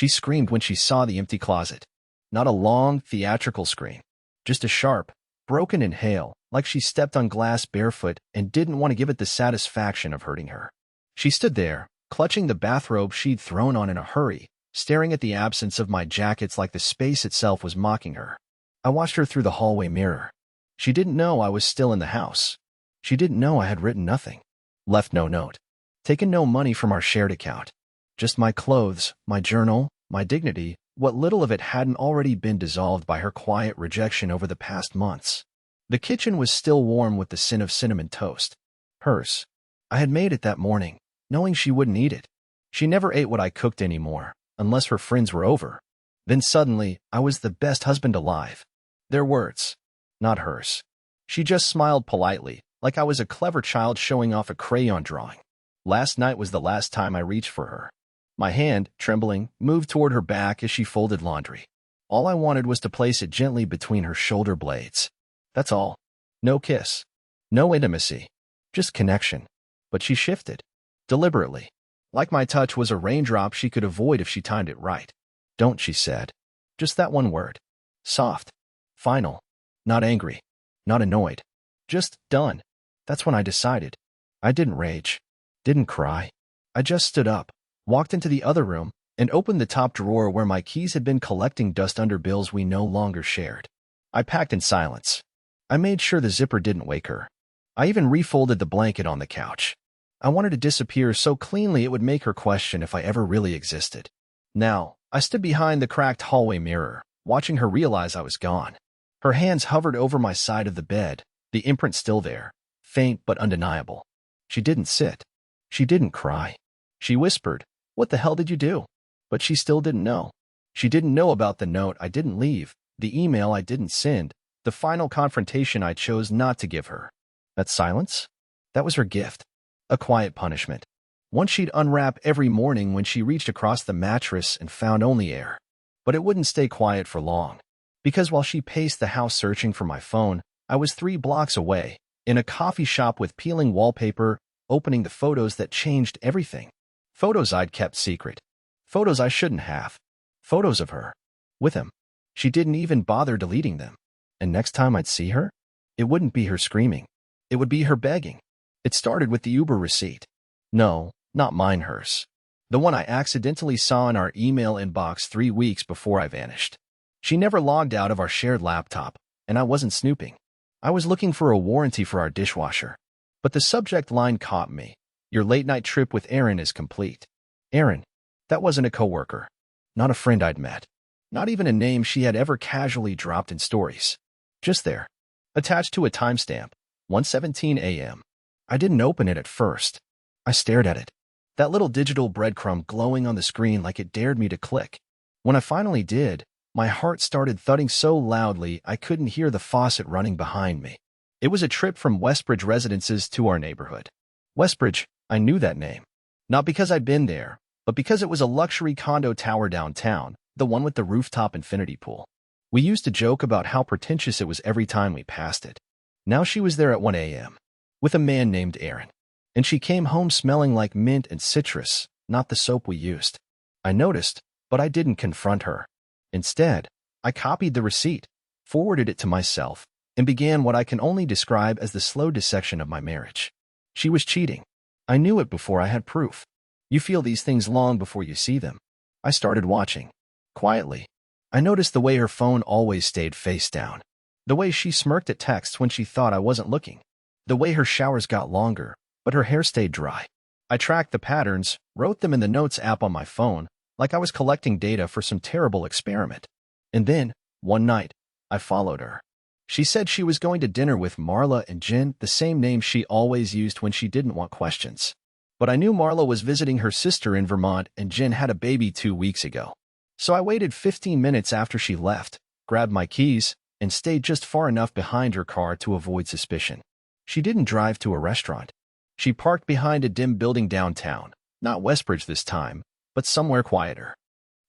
She screamed when she saw the empty closet. Not a long, theatrical scream. Just a sharp, broken inhale, like she stepped on glass barefoot and didn't want to give it the satisfaction of hurting her. She stood there, clutching the bathrobe she'd thrown on in a hurry, staring at the absence of my jackets like the space itself was mocking her. I watched her through the hallway mirror. She didn't know I was still in the house. She didn't know I had written nothing. Left no note. Taken no money from our shared account. Just my clothes, my journal, my dignity, what little of it hadn't already been dissolved by her quiet rejection over the past months. The kitchen was still warm with the scent of cinnamon toast. Hers. I had made it that morning, knowing she wouldn't eat it. She never ate what I cooked anymore, unless her friends were over. Then suddenly, I was the best husband alive. Their words, not hers. She just smiled politely, like I was a clever child showing off a crayon drawing. Last night was the last time I reached for her. My hand, trembling, moved toward her back as she folded laundry. All I wanted was to place it gently between her shoulder blades. That's all. No kiss. No intimacy. Just connection. But she shifted. Deliberately. Like my touch was a raindrop she could avoid if she timed it right. Don't, she said. Just that one word. Soft. Final. Not angry. Not annoyed. Just done. That's when I decided. I didn't rage. Didn't cry. I just stood up, walked into the other room, and opened the top drawer where my keys had been collecting dust under bills we no longer shared. I packed in silence. I made sure the zipper didn't wake her. I even refolded the blanket on the couch. I wanted to disappear so cleanly it would make her question if I ever really existed. Now, I stood behind the cracked hallway mirror, watching her realize I was gone. Her hands hovered over my side of the bed, the imprint still there, faint but undeniable. She didn't sit. She didn't cry. She whispered, "What the hell did you do?" But she still didn't know. She didn't know about the note I didn't leave, the email I didn't send, the final confrontation I chose not to give her. That silence? That was her gift. A quiet punishment. One she'd unwrap every morning when she reached across the mattress and found only air. But it wouldn't stay quiet for long. Because while she paced the house searching for my phone, I was 3 blocks away, in a coffee shop with peeling wallpaper, opening the photos that changed everything. Photos I'd kept secret. Photos I shouldn't have. Photos of her. With him. She didn't even bother deleting them. And next time I'd see her, it wouldn't be her screaming. It would be her begging. It started with the Uber receipt. No, not mine, hers. The one I accidentally saw in our email inbox 3 weeks before I vanished. She never logged out of our shared laptop, and I wasn't snooping. I was looking for a warranty for our dishwasher. But the subject line caught me. Your late-night trip with Aaron is complete. Aaron. That wasn't a coworker. Not a friend I'd met. Not even a name she had ever casually dropped in stories. Just there. Attached to a timestamp. 1:17 a.m. I didn't open it at first. I stared at it. That little digital breadcrumb glowing on the screen like it dared me to click. When I finally did, my heart started thudding so loudly I couldn't hear the faucet running behind me. It was a trip from Westbridge Residences to our neighborhood. Westbridge, I knew that name. Not because I'd been there, but because it was a luxury condo tower downtown, the one with the rooftop infinity pool. We used to joke about how pretentious it was every time we passed it. Now she was there at 1 a.m. with a man named Aaron. And she came home smelling like mint and citrus, not the soap we used. I noticed, but I didn't confront her. Instead, I copied the receipt, forwarded it to myself, and began what I can only describe as the slow dissection of my marriage. She was cheating. I knew it before I had proof. You feel these things long before you see them. I started watching. Quietly. I noticed the way her phone always stayed face down. The way she smirked at texts when she thought I wasn't looking. The way her showers got longer, but her hair stayed dry. I tracked the patterns, wrote them in the Notes app on my phone, like I was collecting data for some terrible experiment. And then, one night, I followed her. She said she was going to dinner with Marla and Jen, the same name she always used when she didn't want questions. But I knew Marla was visiting her sister in Vermont and Jen had a baby 2 weeks ago. So I waited 15 minutes after she left, grabbed my keys, and stayed just far enough behind her car to avoid suspicion. She didn't drive to a restaurant. She parked behind a dim building downtown, not Westbridge this time, but somewhere quieter.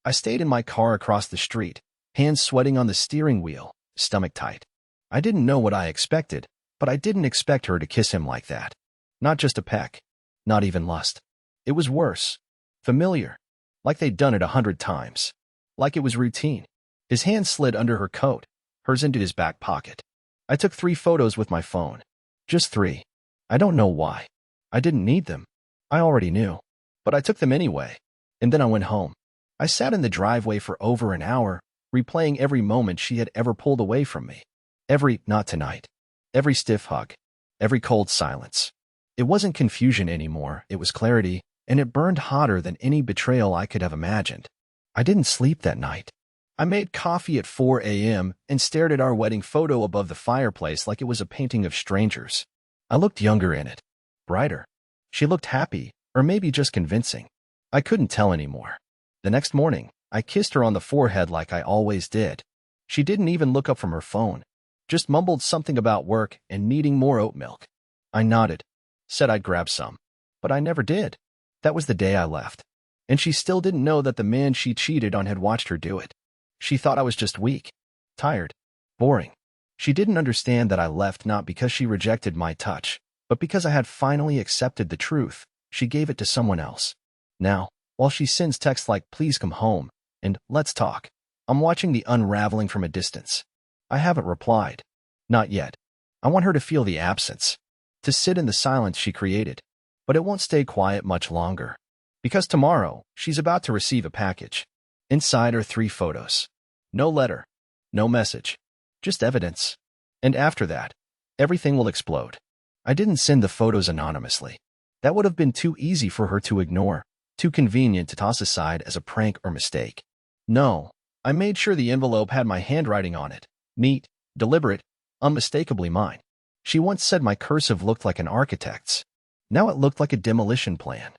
I stayed in my car across the street, hands sweating on the steering wheel, stomach tight. I didn't know what I expected, but I didn't expect her to kiss him like that. Not just a peck. Not even lust. It was worse. Familiar. like they'd done it 100 times. Like it was routine. His hand slid under her coat, hers into his back pocket. I took 3 photos with my phone. Just 3. I don't know why. I didn't need them. I already knew. But I took them anyway. And then I went home. I sat in the driveway for over an hour, replaying every moment she had ever pulled away from me. Every "not tonight." Every stiff hug. Every cold silence. It wasn't confusion anymore, it was clarity, and it burned hotter than any betrayal I could have imagined. I didn't sleep that night. I made coffee at 4 a.m. and stared at our wedding photo above the fireplace like it was a painting of strangers. I looked younger in it. Brighter. She looked happy, or maybe just convincing. I couldn't tell anymore. The next morning, I kissed her on the forehead like I always did. She didn't even look up from her phone. Just mumbled something about work and needing more oat milk. I nodded, said I'd grab some. But I never did. That was the day I left. And she still didn't know that the man she cheated on had watched her do it. She thought I was just weak, tired, boring. She didn't understand that I left not because she rejected my touch, but because I had finally accepted the truth. She gave it to someone else. Now, while she sends texts like "please come home" and "let's talk," I'm watching the unraveling from a distance. I haven't replied. Not yet. I want her to feel the absence, to sit in the silence she created. But it won't stay quiet much longer. Because tomorrow, she's about to receive a package. Inside are 3 photos. No letter. No message. Just evidence. And after that, everything will explode. I didn't send the photos anonymously. That would have been too easy for her to ignore, too convenient to toss aside as a prank or mistake. No, I made sure the envelope had my handwriting on it. Neat, deliberate, unmistakably mine. She once said my cursive looked like an architect's. Now it looked like a demolition plan.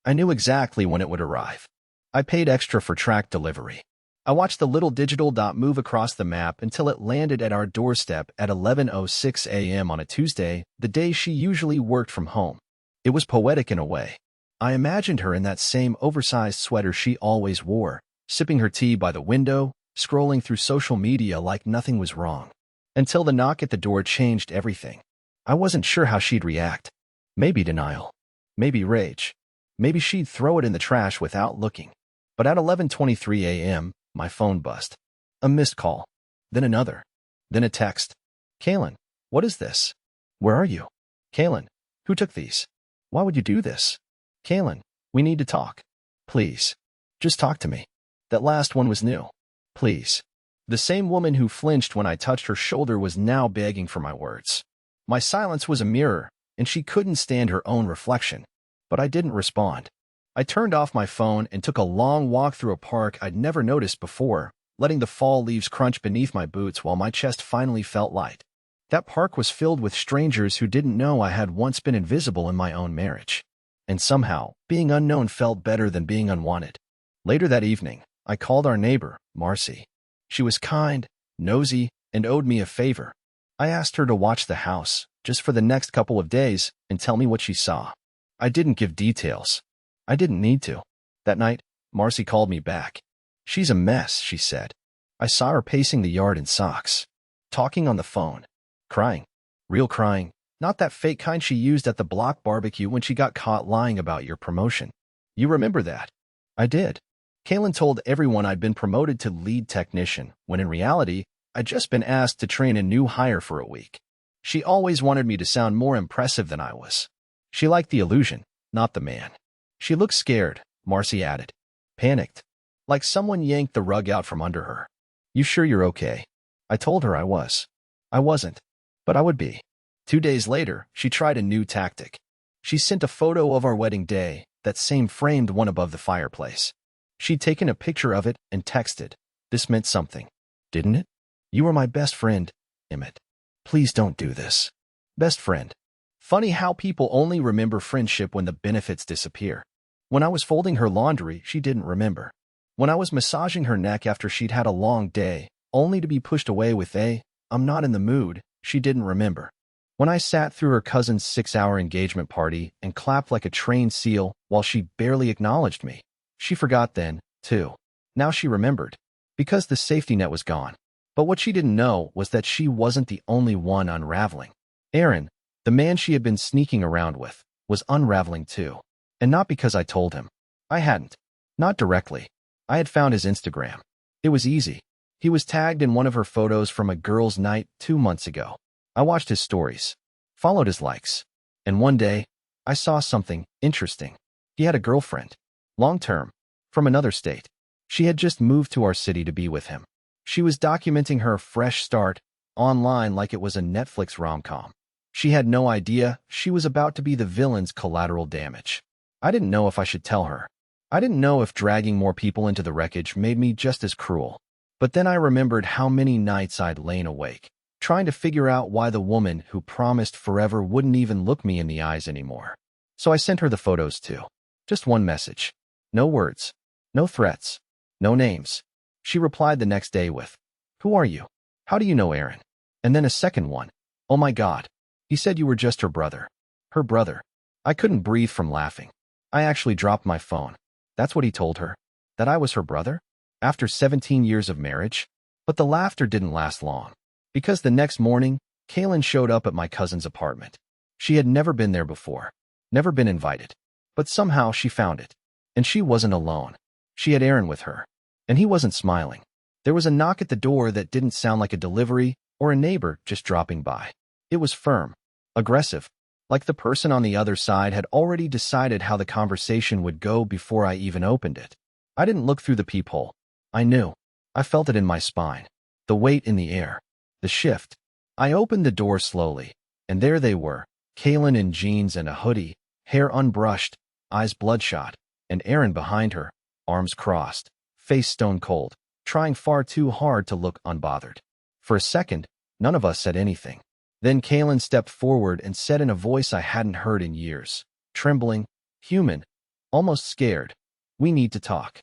I knew exactly when it would arrive. I paid extra for track delivery. I watched the little digital dot move across the map until it landed at our doorstep at 11:06 a.m. on a Tuesday, the day she usually worked from home. It was poetic in a way. I imagined her in that same oversized sweater she always wore, sipping her tea by the window, scrolling through social media like nothing was wrong. Until the knock at the door changed everything. I wasn't sure how she'd react. Maybe denial. Maybe rage. Maybe she'd throw it in the trash without looking. But at 11:23 a.m., my phone buzzed. A missed call. Then another. Then a text. "Kaylin, what is this? Where are you? Kaylin, who took these? Why would you do this? Kaylin, we need to talk. Please. Just talk to me." That last one was new. Please. The same woman who flinched when I touched her shoulder was now begging for my words. My silence was a mirror, and she couldn't stand her own reflection. But I didn't respond. I turned off my phone and took a long walk through a park I'd never noticed before, letting the fall leaves crunch beneath my boots while my chest finally felt light. That park was filled with strangers who didn't know I had once been invisible in my own marriage. And somehow, being unknown felt better than being unwanted. Later that evening, I called our neighbor, Marcy. She was kind, nosy, and owed me a favor. I asked her to watch the house, just for the next couple of days, and tell me what she saw. I didn't give details. I didn't need to. That night, Marcy called me back. "She's a mess," she said. I saw her pacing the yard in socks, talking on the phone, crying. Real crying, not that fake kind she used at the block barbecue when she got caught lying about your promotion. You remember that? I did. Kaylin told everyone I'd been promoted to lead technician, when in reality, I'd just been asked to train a new hire for a week. She always wanted me to sound more impressive than I was. She liked the illusion, not the man. She looked scared, Marcy added. Panicked. Like someone yanked the rug out from under her. "You sure you're okay?" I told her I was. I wasn't. But I would be. 2 days later, she tried a new tactic. She sent a photo of our wedding day, that same framed one above the fireplace. She'd taken a picture of it and texted. This meant something, didn't it? "You were my best friend, Emmett. Please don't do this." Best friend. Funny how people only remember friendship when the benefits disappear. When I was folding her laundry, she didn't remember. When I was massaging her neck after she'd had a long day, only to be pushed away with "I'm not in the mood," she didn't remember. When I sat through her cousin's 6-hour engagement party and clapped like a trained seal while she barely acknowledged me, she forgot then, too. Now she remembered. Because the safety net was gone. But what she didn't know was that she wasn't the only one unraveling. Aaron, the man she had been sneaking around with, was unraveling too. And not because I told him. I hadn't. Not directly. I had found his Instagram. It was easy. He was tagged in one of her photos from a girls' night 2 months ago. I watched his stories, followed his likes, and one day, I saw something interesting. He had a girlfriend, long-term, from another state. She had just moved to our city to be with him. She was documenting her fresh start online like it was a Netflix rom-com. She had no idea she was about to be the villain's collateral damage. I didn't know if I should tell her. I didn't know if dragging more people into the wreckage made me just as cruel. But then I remembered how many nights I'd lain awake, trying to figure out why the woman who promised forever wouldn't even look me in the eyes anymore. So I sent her the photos too. Just one message. No words. No threats. No names. She replied the next day with, "Who are you? How do you know Aaron?" And then a second one. "Oh my God. He said you were just her brother." Her brother. I couldn't breathe from laughing. I actually dropped my phone. That's what he told her? That I was her brother? After 17 years of marriage? But the laughter didn't last long. Because the next morning, Kaylin showed up at my cousin's apartment. She had never been there before. Never been invited. But somehow she found it. And she wasn't alone. She had Aaron with her. And he wasn't smiling. There was a knock at the door that didn't sound like a delivery or a neighbor just dropping by. It was firm. Aggressive. Like the person on the other side had already decided how the conversation would go before I even opened it. I didn't look through the peephole. I knew. I felt it in my spine. The weight in the air. The shift. I opened the door slowly, and there they were, Kaylin in jeans and a hoodie, hair unbrushed, eyes bloodshot, and Aaron behind her, arms crossed, face stone cold, trying far too hard to look unbothered. For a second, none of us said anything. Then Kaylin stepped forward and said in a voice I hadn't heard in years, trembling, human, almost scared, "We need to talk."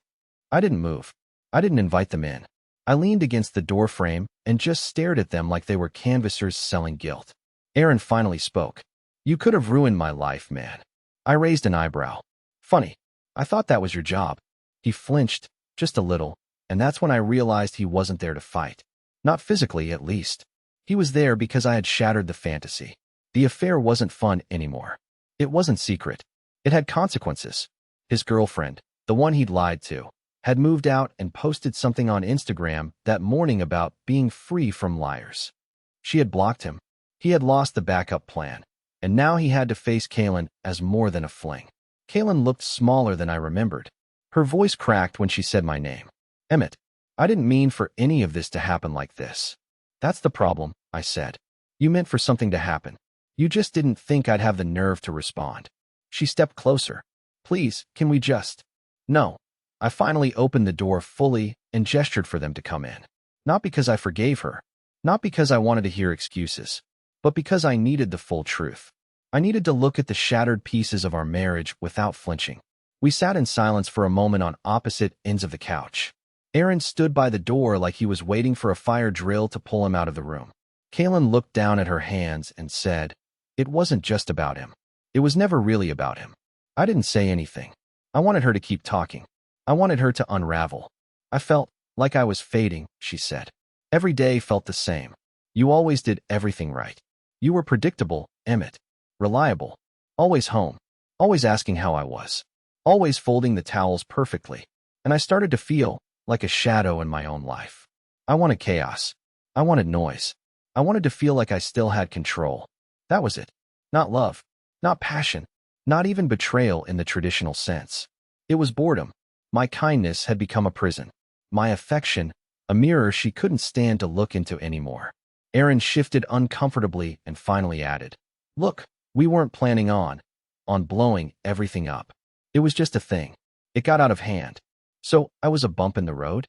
I didn't move. I didn't invite them in. I leaned against the doorframe and just stared at them like they were canvassers selling guilt. Aaron finally spoke. "You could have ruined my life, man." I raised an eyebrow. "Funny. I thought that was your job." He flinched, just a little, and that's when I realized he wasn't there to fight. Not physically, at least. He was there because I had shattered the fantasy. The affair wasn't fun anymore. It wasn't secret. It had consequences. His girlfriend, the one he'd lied to, had moved out and posted something on Instagram that morning about being free from liars. She had blocked him. He had lost the backup plan, and now he had to face Kaylin as more than a fling. Kaylin looked smaller than I remembered. Her voice cracked when she said my name. "Emmett, I didn't mean for any of this to happen like this." "That's the problem," I said. "You meant for something to happen. You just didn't think I'd have the nerve to respond." She stepped closer. "Please, can we just—" "No." I finally opened the door fully and gestured for them to come in. Not because I forgave her. Not because I wanted to hear excuses. But because I needed the full truth. I needed to look at the shattered pieces of our marriage without flinching. We sat in silence for a moment on opposite ends of the couch. Aaron stood by the door like he was waiting for a fire drill to pull him out of the room. Kaylin looked down at her hands and said, "It wasn't just about him. It was never really about him." I didn't say anything. I wanted her to keep talking. I wanted her to unravel. "I felt like I was fading," she said. "Every day felt the same. You always did everything right. You were predictable, Emmett. Reliable. Always home. Always asking how I was. Always folding the towels perfectly. And I started to feel like a shadow in my own life. I wanted chaos. I wanted noise. I wanted to feel like I still had control. That was it. Not love. Not passion. Not even betrayal in the traditional sense. It was boredom. My kindness had become a prison. My affection, a mirror she couldn't stand to look into anymore." Aaron shifted uncomfortably and finally added, "Look, we weren't planning on blowing everything up. It was just a thing. It got out of hand. So I was a bump in the road?"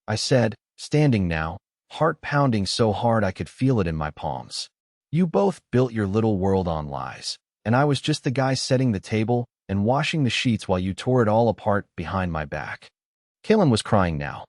I said, standing now, heart pounding so hard I could feel it in my palms. "You both built your little world on lies, and I was just the guy setting the table and washing the sheets while you tore it all apart behind my back." Kaylin was crying now.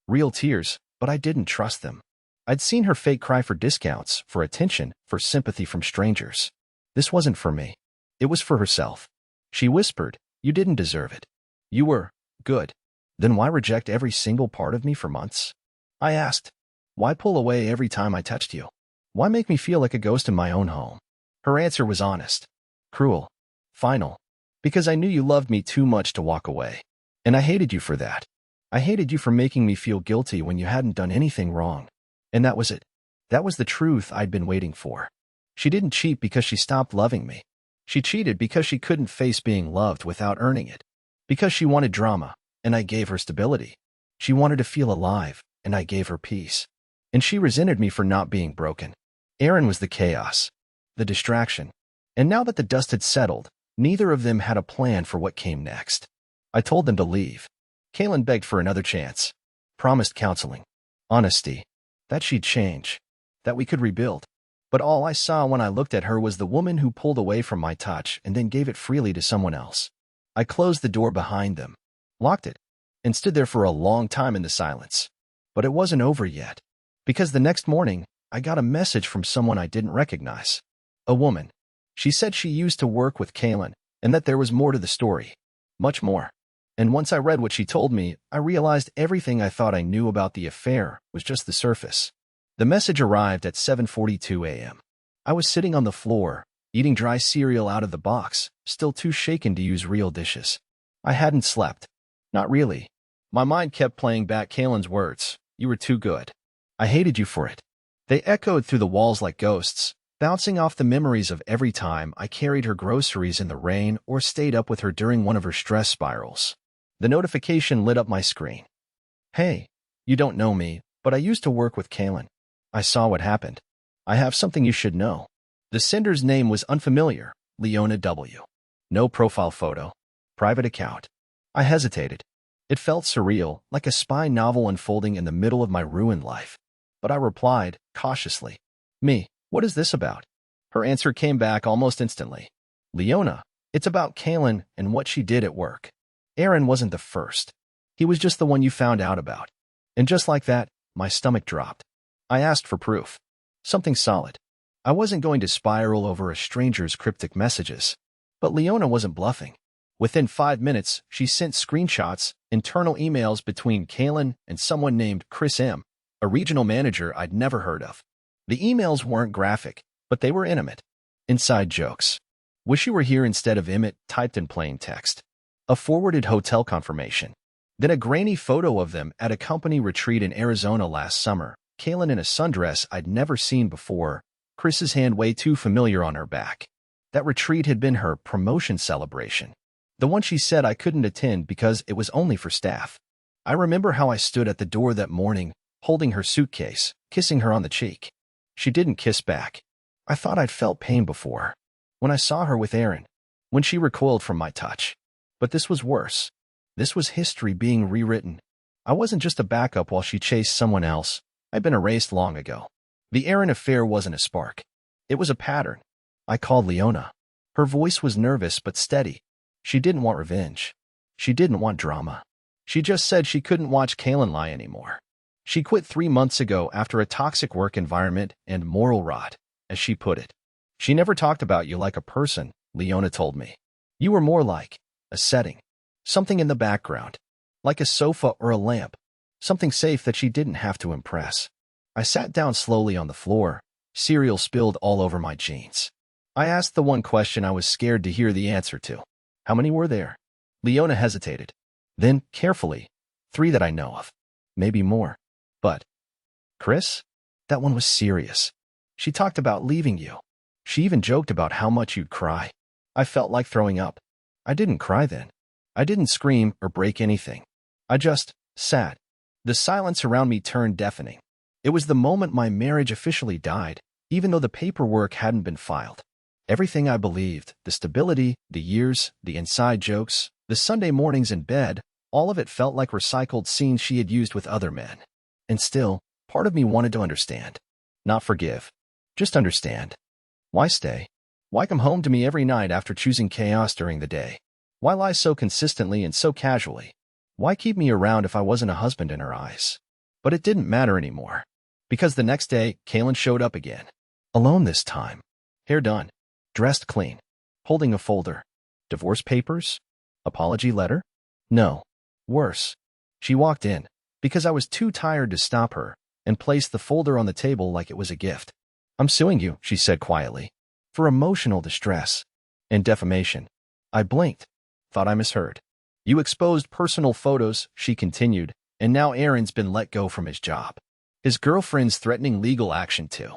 Real tears, but I didn't trust them. I'd seen her fake cry for discounts, for attention, for sympathy from strangers. This wasn't for me. It was for herself. She whispered, "You didn't deserve it. You were good. Then why reject every single part of me for months?" I asked, "Why pull away every time I touched you? Why make me feel like a ghost in my own home?" Her answer was honest, cruel, final. "Because I knew you loved me too much to walk away. And I hated you for that. I hated you for making me feel guilty when you hadn't done anything wrong. And that was it. That was the truth I'd been waiting for. She didn't cheat because she stopped loving me. She cheated because she couldn't face being loved without earning it. Because she wanted drama, and I gave her stability. She wanted to feel alive, and I gave her peace. And she resented me for not being broken. Aaron was the chaos, the distraction. And now that the dust had settled, neither of them had a plan for what came next. I told them to leave. Kaylin begged for another chance, promised counseling, honesty, that she'd change, that we could rebuild. But all I saw when I looked at her was the woman who pulled away from my touch and then gave it freely to someone else. I closed the door behind them, locked it, and stood there for a long time in the silence. But it wasn't over yet, because the next morning, I got a message from someone I didn't recognize. A woman. She said she used to work with Kaylin and that there was more to the story. Much more. And once I read what she told me, I realized everything I thought I knew about the affair was just the surface. The message arrived at 7:42 a.m. I was sitting on the floor, eating dry cereal out of the box, still too shaken to use real dishes. I hadn't slept. Not really. My mind kept playing back Kaylin's words. You were too good. I hated you for it. They echoed through the walls like ghosts, bouncing off the memories of every time I carried her groceries in the rain or stayed up with her during one of her stress spirals. The notification lit up my screen. Hey, you don't know me, but I used to work with Kaylin. I saw what happened. I have something you should know. The sender's name was unfamiliar, Leona W. No profile photo. Private account. I hesitated. It felt surreal, like a spy novel unfolding in the middle of my ruined life. But I replied, cautiously. Me, what is this about? Her answer came back almost instantly. Leona, it's about Kaylin and what she did at work. Aaron wasn't the first. He was just the one you found out about. And just like that, my stomach dropped. I asked for proof. Something solid. I wasn't going to spiral over a stranger's cryptic messages. But Leona wasn't bluffing. Within 5 minutes, she sent screenshots, internal emails between Kaylin and someone named Chris M., a regional manager I'd never heard of. The emails weren't graphic, but they were intimate. Inside jokes. Wish you were here instead of Emmett typed in plain text. A forwarded hotel confirmation. Then a grainy photo of them at a company retreat in Arizona last summer. Kaylin in a sundress I'd never seen before, Chris's hand way too familiar on her back. That retreat had been her promotion celebration. The one she said I couldn't attend because it was only for staff. I remember how I stood at the door that morning, holding her suitcase, kissing her on the cheek. She didn't kiss back. I thought I'd felt pain before. When I saw her with Aaron. When she recoiled from my touch. But this was worse. This was history being rewritten. I wasn't just a backup while she chased someone else. I'd been erased long ago. The Aaron affair wasn't a spark. It was a pattern. I called Leona. Her voice was nervous but steady. She didn't want revenge. She didn't want drama. She just said she couldn't watch Kaylin lie anymore. She quit 3 months ago after a toxic work environment and moral rot, as she put it. She never talked about you like a person, Leona told me. You were more like a setting. Something in the background. Like a sofa or a lamp. Something safe that she didn't have to impress. I sat down slowly on the floor, cereal spilled all over my jeans. I asked the one question I was scared to hear the answer to. How many were there? Leona hesitated. Then, carefully, 3 that I know of. Maybe more. But, Chris? That one was serious. She talked about leaving you. She even joked about how much you'd cry. I felt like throwing up. I didn't cry then. I didn't scream or break anything. I just sat. The silence around me turned deafening. It was the moment my marriage officially died, even though the paperwork hadn't been filed. Everything I believed, the stability, the years, the inside jokes, the Sunday mornings in bed, all of it felt like recycled scenes she had used with other men. And still, part of me wanted to understand. Not forgive. Just understand. Why stay? Why come home to me every night after choosing chaos during the day? Why lie so consistently and so casually? Why keep me around if I wasn't a husband in her eyes? But it didn't matter anymore. Because the next day, Kaylin showed up again. Alone this time. Hair done. Dressed clean. Holding a folder. Divorce papers? Apology letter? No. Worse. She walked in, because I was too tired to stop her, and placed the folder on the table like it was a gift. I'm suing you, she said quietly. For emotional distress. And defamation. I blinked. Thought I misheard. You exposed personal photos, she continued, and now Aaron's been let go from his job. His girlfriend's threatening legal action too.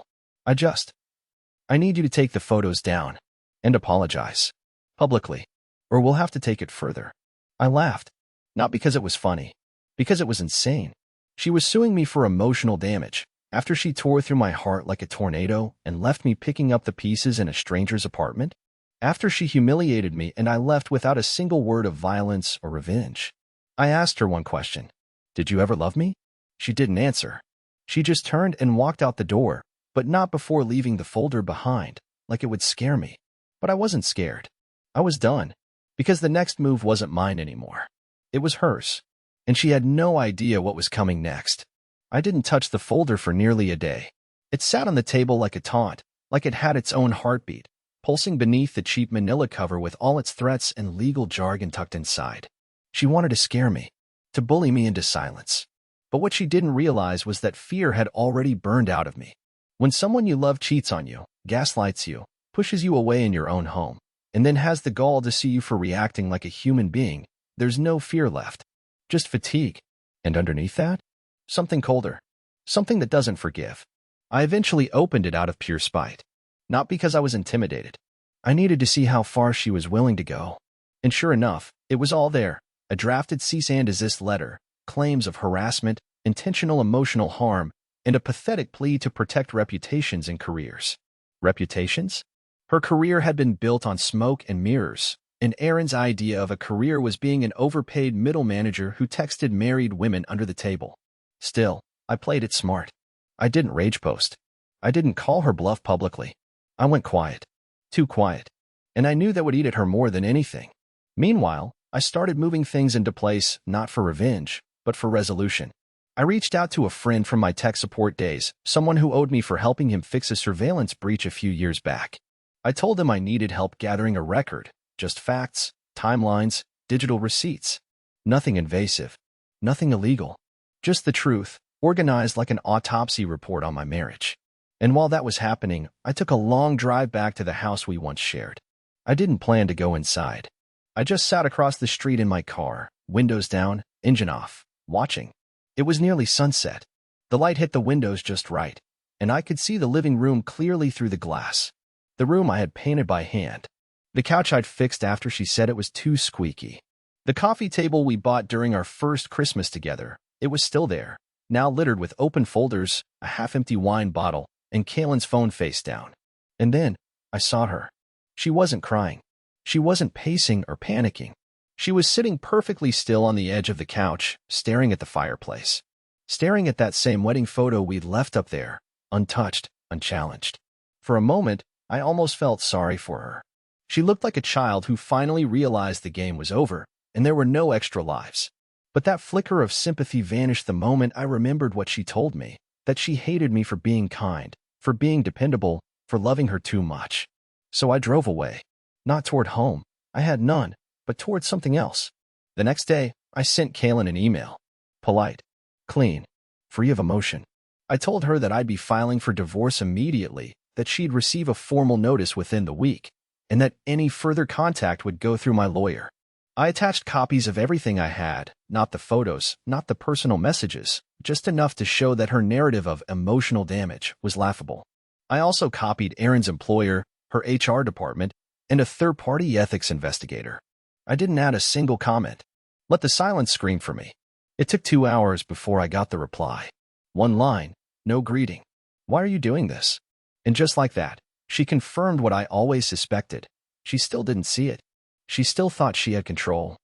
I need you to take the photos down and apologize. Publicly. Or we'll have to take it further. I laughed. Not because it was funny. Because it was insane. She was suing me for emotional damage after she tore through my heart like a tornado and left me picking up the pieces in a stranger's apartment. After she humiliated me and I left without a single word of violence or revenge. I asked her one question. Did you ever love me? She didn't answer. She just turned and walked out the door, but not before leaving the folder behind, like it would scare me. But I wasn't scared. I was done, because the next move wasn't mine anymore. It was hers, and she had no idea what was coming next. I didn't touch the folder for nearly a day. It sat on the table like a taunt, like it had its own heartbeat, pulsing beneath the cheap manila cover with all its threats and legal jargon tucked inside. She wanted to scare me, to bully me into silence. But what she didn't realize was that fear had already burned out of me. When someone you love cheats on you, gaslights you, pushes you away in your own home, and then has the gall to see you for reacting like a human being, there's no fear left. Just fatigue. And underneath that, something colder. Something that doesn't forgive. I eventually opened it out of pure spite. Not because I was intimidated. I needed to see how far she was willing to go. And sure enough, it was all there. A drafted cease and desist letter, claims of harassment, intentional emotional harm, and a pathetic plea to protect reputations and careers. Reputations? Her career had been built on smoke and mirrors, and Aaron's idea of a career was being an overpaid middle manager who texted married women under the table. Still, I played it smart. I didn't rage post. I didn't call her bluff publicly. I went quiet. Too quiet. And I knew that would eat at her more than anything. Meanwhile, I started moving things into place, not for revenge, but for resolution. I reached out to a friend from my tech support days, someone who owed me for helping him fix a surveillance breach a few years back. I told him I needed help gathering a record, just facts, timelines, digital receipts. Nothing invasive. Nothing illegal. Just the truth, organized like an autopsy report on my marriage. And while that was happening, I took a long drive back to the house we once shared. I didn't plan to go inside. I just sat across the street in my car, windows down, engine off, watching. It was nearly sunset. The light hit the windows just right, and I could see the living room clearly through the glass. The room I had painted by hand. The couch I'd fixed after she said it was too squeaky. The coffee table we bought during our first Christmas together, it was still there, now littered with open folders, a half-empty wine bottle, and Kaylin's phone face down. And then, I saw her. She wasn't crying. She wasn't pacing or panicking. She was sitting perfectly still on the edge of the couch, staring at the fireplace. Staring at that same wedding photo we'd left up there, untouched, unchallenged. For a moment, I almost felt sorry for her. She looked like a child who finally realized the game was over, and there were no extra lives. But that flicker of sympathy vanished the moment I remembered what she told me, that she hated me for being kind, for being dependable, for loving her too much. So I drove away. Not toward home. I had none, but toward something else. The next day, I sent Kaylin an email. Polite, clean, free of emotion. I told her that I'd be filing for divorce immediately, that she'd receive a formal notice within the week, and that any further contact would go through my lawyer. I attached copies of everything I had, not the photos, not the personal messages, just enough to show that her narrative of emotional damage was laughable. I also copied Aaron's employer, her HR department, and a third-party ethics investigator. I didn't add a single comment. Let the silence scream for me. It took 2 hours before I got the reply. One line, no greeting. Why are you doing this? And just like that, she confirmed what I always suspected. She still didn't see it. She still thought she had control.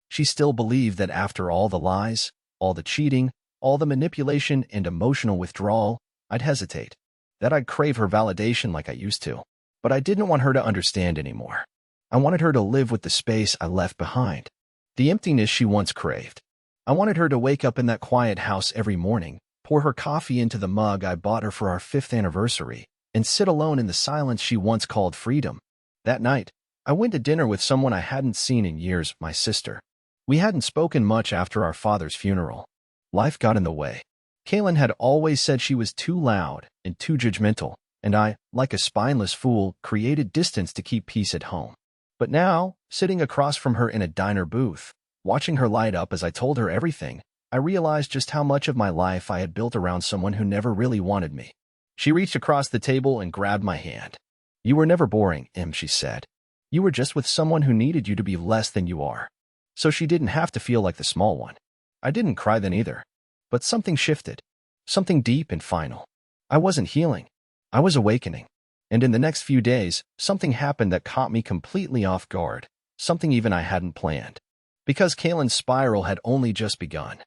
She still believed that after all the lies, all the cheating, all the manipulation and emotional withdrawal, I'd hesitate. That I'd crave her validation like I used to. But I didn't want her to understand anymore. I wanted her to live with the space I left behind. The emptiness she once craved. I wanted her to wake up in that quiet house every morning, pour her coffee into the mug I bought her for our 5th anniversary, and sit alone in the silence she once called freedom. That night, I went to dinner with someone I hadn't seen in years, my sister. We hadn't spoken much after our father's funeral. Life got in the way. Kaylin had always said she was too loud and too judgmental, and I, like a spineless fool, created distance to keep peace at home. But now, sitting across from her in a diner booth, Watching her light up as I told her everything, I realized just how much of my life I had built around someone who never really wanted me. She reached across the table and grabbed my hand. "You were never boring, Em," she said. "You were just with someone who needed you to be less than you are. So she didn't have to feel like the small one." I didn't cry then either. But something shifted. Something deep and final. I wasn't healing. I was awakening. And in the next few days, something happened that caught me completely off guard. Something even I hadn't planned. Because Kaylin's spiral had only just begun.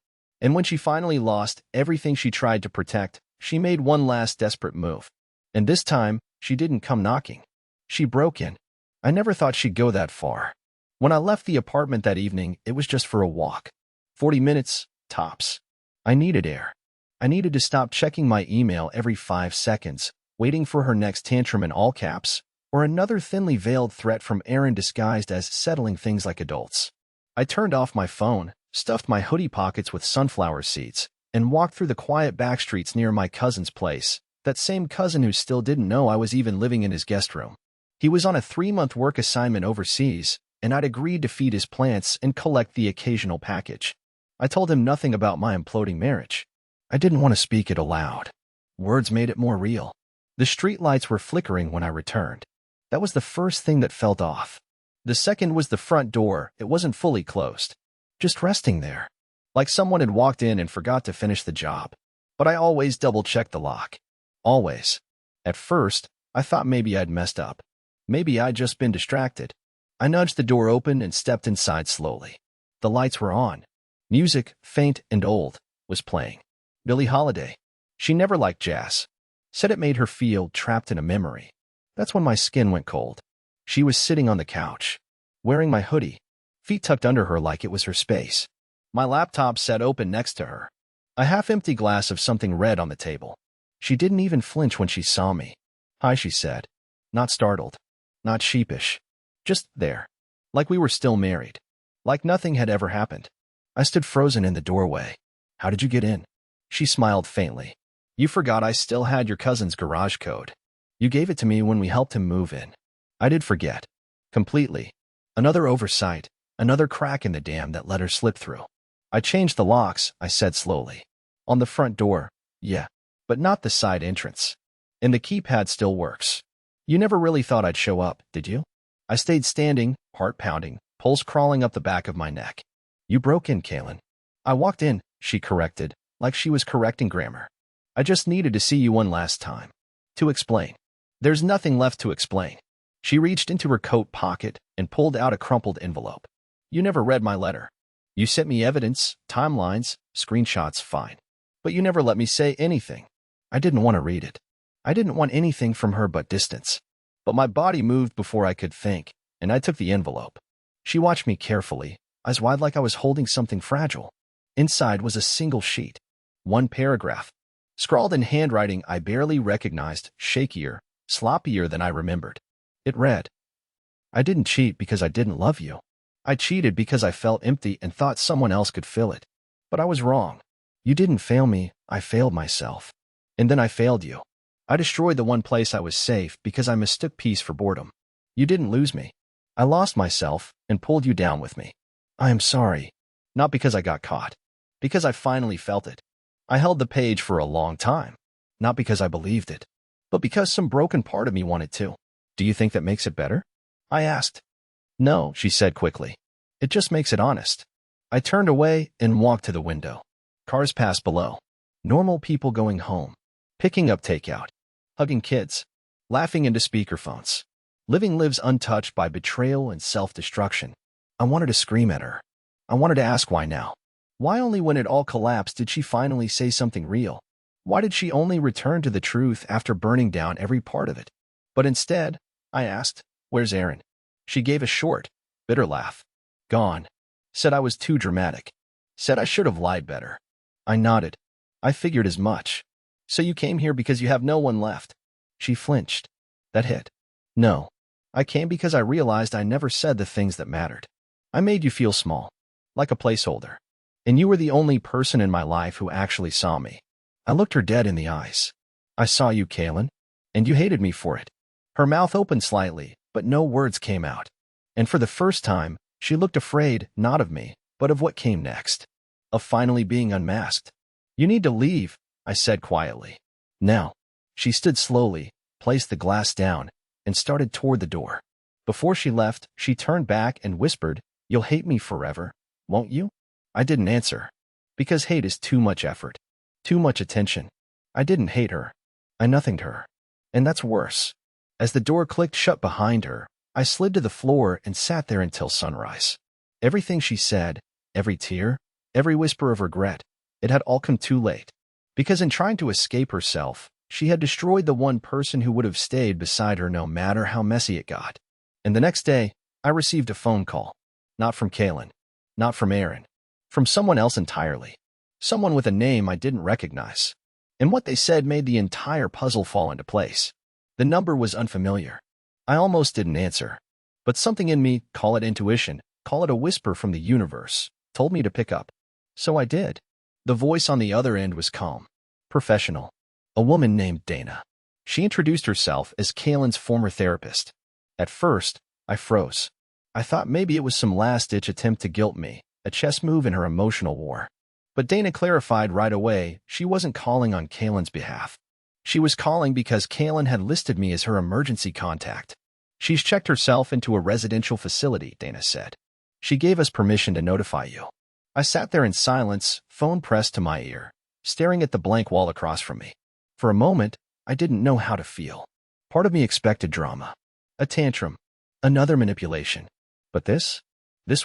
And when she finally lost everything she tried to protect, she made one last desperate move. And this time, she didn't come knocking. She broke in. I never thought she'd go that far. When I left the apartment that evening, it was just for a walk. 40 minutes, tops. I needed air. I needed to stop checking my email every 5 seconds, waiting for her next tantrum in all caps, or another thinly veiled threat from Aaron disguised as settling things like adults. I turned off my phone, stuffed my hoodie pockets with sunflower seeds, and walked through the quiet back streets near my cousin's place, that same cousin who still didn't know I was even living in his guest room. He was on a 3-month work assignment overseas, and I'd agreed to feed his plants and collect the occasional package. I told him nothing about my imploding marriage. I didn't want to speak it aloud. Words made it more real. The streetlights were flickering when I returned. That was the first thing that felt off. The second was the front door. It wasn't fully closed. Just resting there. Like someone had walked in and forgot to finish the job. But I always double-checked the lock. Always. At first, I thought maybe I'd messed up. Maybe I'd just been distracted. I nudged the door open and stepped inside slowly. The lights were on. Music, faint and old, was playing. Billie Holiday. She never liked jazz. Said it made her feel trapped in a memory. That's when my skin went cold. She was sitting on the couch, wearing my hoodie, feet tucked under her like it was her space. My laptop sat open next to her. A half-empty glass of something red on the table. She didn't even flinch when she saw me. "Hi," she said. Not startled. Not sheepish. Just there. Like we were still married. Like nothing had ever happened. I stood frozen in the doorway. "How did you get in?" She smiled faintly. "You forgot I still had your cousin's garage code. You gave it to me when we helped him move in." I did forget. Completely. Another oversight. Another crack in the dam that let her slip through. "I changed the locks," I said slowly. "On the front door, yeah. But not the side entrance. And the keypad still works. You never really thought I'd show up, did you?" I stayed standing, heart pounding, pulse crawling up the back of my neck. "You broke in, Kaylin." "I walked in," she corrected, like she was correcting grammar. "I just needed to see you one last time. To explain." "There's nothing left to explain." She reached into her coat pocket and pulled out a crumpled envelope. "You never read my letter. You sent me evidence, timelines, screenshots, fine. But you never let me say anything." I didn't want to read it. I didn't want anything from her but distance. But my body moved before I could think, and I took the envelope. She watched me carefully, eyes wide like I was holding something fragile. Inside was a single sheet. One paragraph. Scrawled in handwriting I barely recognized, shakier, sloppier than I remembered. It read, "I didn't cheat because I didn't love you. I cheated because I felt empty and thought someone else could fill it. But I was wrong. You didn't fail me, I failed myself. And then I failed you. I destroyed the one place I was safe because I mistook peace for boredom. You didn't lose me. I lost myself and pulled you down with me. I am sorry. Not because I got caught. Because I finally felt it. I held the page for a long time. Not because I believed it. But because some broken part of me wanted to. Do you think that makes it better?" I asked. "No," she said quickly. "It just makes it honest." I turned away and walked to the window. Cars passed below. Normal people going home. Picking up takeout. Hugging kids. Laughing into speakerphones. Living lives untouched by betrayal and self-destruction. I wanted to scream at her. I wanted to ask why now. Why only when it all collapsed did she finally say something real? Why did she only return to the truth after burning down every part of it? But instead, I asked, "Where's Aaron?" She gave a short, bitter laugh. "Gone." Said I was too dramatic. Said I should have lied better. I nodded. I figured as much. "So you came here because you have no one left?" She flinched. That hit. "No. I came because I realized I never said the things that mattered. I made you feel small. Like a placeholder. And you were the only person in my life who actually saw me." I looked her dead in the eyes. "I saw you, Kaylin. And you hated me for it." Her mouth opened slightly, but no words came out. And for the first time, she looked afraid, not of me, but of what came next. Of finally being unmasked. You need to leave, I said quietly. Now. She stood slowly, placed the glass down, and started toward the door. Before she left, she turned back and whispered, "You'll hate me forever, won't you?" I didn't answer. Because hate is too much effort. Too much attention. I didn't hate her. I nothinged her. And that's worse. As the door clicked shut behind her, I slid to the floor and sat there until sunrise. Everything she said, every tear, every whisper of regret, it had all come too late. Because in trying to escape herself, she had destroyed the one person who would have stayed beside her no matter how messy it got. And the next day, I received a phone call. Not from Kaylin. Not from Aaron. From someone else entirely. Someone with a name I didn't recognize. And what they said made the entire puzzle fall into place. The number was unfamiliar. I almost didn't answer. But something in me, call it intuition, call it a whisper from the universe, told me to pick up. So I did. The voice on the other end was calm. Professional. A woman named Dana. She introduced herself as Kaylin's former therapist. At first, I froze. I thought maybe it was some last-ditch attempt to guilt me, a chess move in her emotional war. But Dana clarified right away she wasn't calling on Kaylin's behalf. She was calling because Kaylin had listed me as her emergency contact. She's checked herself into a residential facility, Dana said. She gave us permission to notify you. I sat there in silence, phone pressed to my ear, staring at the blank wall across from me. For a moment, I didn't know how to feel. Part of me expected drama. A tantrum. Another manipulation. But this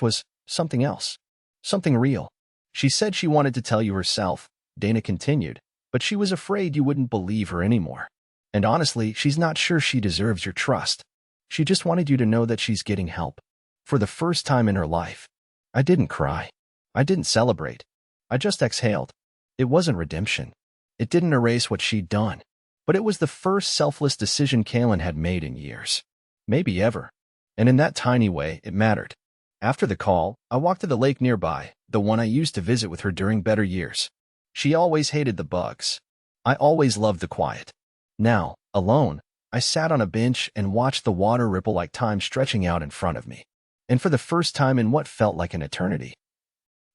was something else. Something real. She said she wanted to tell you herself, Dana continued, but she was afraid you wouldn't believe her anymore. And honestly, she's not sure she deserves your trust. She just wanted you to know that she's getting help. For the first time in her life. I didn't cry. I didn't celebrate. I just exhaled. It wasn't redemption. It didn't erase what she'd done. But it was the first selfless decision Kaylin had made in years. Maybe ever. And in that tiny way, it mattered. After the call, I walked to the lake nearby, the one I used to visit with her during better years. She always hated the bugs. I always loved the quiet. Now, alone, I sat on a bench and watched the water ripple like time stretching out in front of me. And for the first time in what felt like an eternity,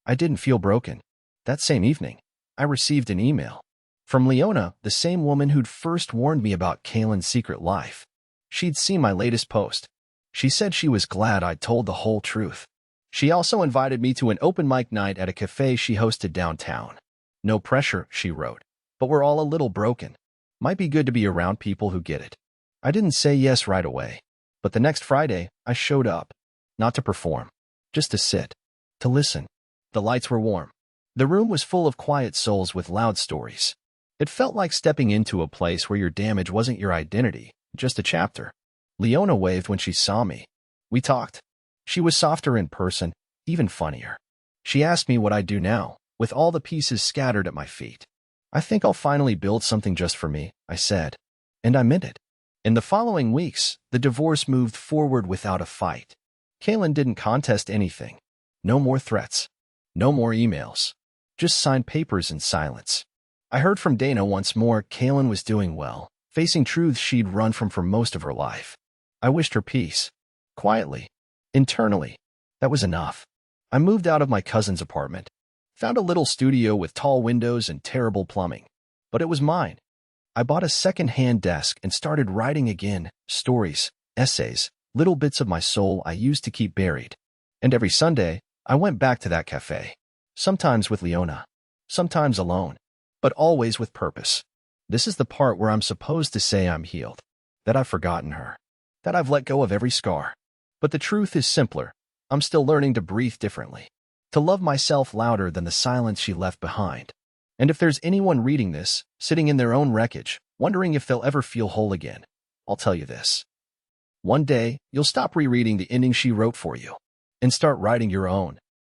I didn't feel broken. That same evening, I received an email. From Leona, the same woman who'd first warned me about Kaylin's secret life. She'd seen my latest post. She said she was glad I'd told the whole truth. She also invited me to an open mic night at a cafe she hosted downtown. No pressure, she wrote, but we're all a little broken. Might be good to be around people who get it. I didn't say yes right away, but the next Friday, I showed up. Not to perform, just to sit, to listen. The lights were warm. The room was full of quiet souls with loud stories. It felt like stepping into a place where your damage wasn't your identity, just a chapter. Leona waved when she saw me. We talked. She was softer in person, even funnier. She asked me what I'd do now, with all the pieces scattered at my feet. I think I'll finally build something just for me, I said. And I meant it. In the following weeks, the divorce moved forward without a fight. Kaylin didn't contest anything. No more threats. No more emails. Just signed papers in silence. I heard from Dana once more Kaylin was doing well, facing truths she'd run from for most of her life. I wished her peace. Quietly. Internally. That was enough. I moved out of my cousin's apartment. Found a little studio with tall windows and terrible plumbing. But it was mine. I bought a second-hand desk and started writing again, stories, essays, little bits of my soul I used to keep buried. And every Sunday, I went back to that cafe. Sometimes with Leona. Sometimes alone. But always with purpose. This is the part where I'm supposed to say I'm healed. That I've forgotten her. That I've let go of every scar. But the truth is simpler. I'm still learning to breathe differently. To love myself louder than the silence she left behind. And if there's anyone reading this, sitting in their own wreckage, wondering if they'll ever feel whole again, I'll tell you this. One day, you'll stop rereading the ending she wrote for you and start writing your own.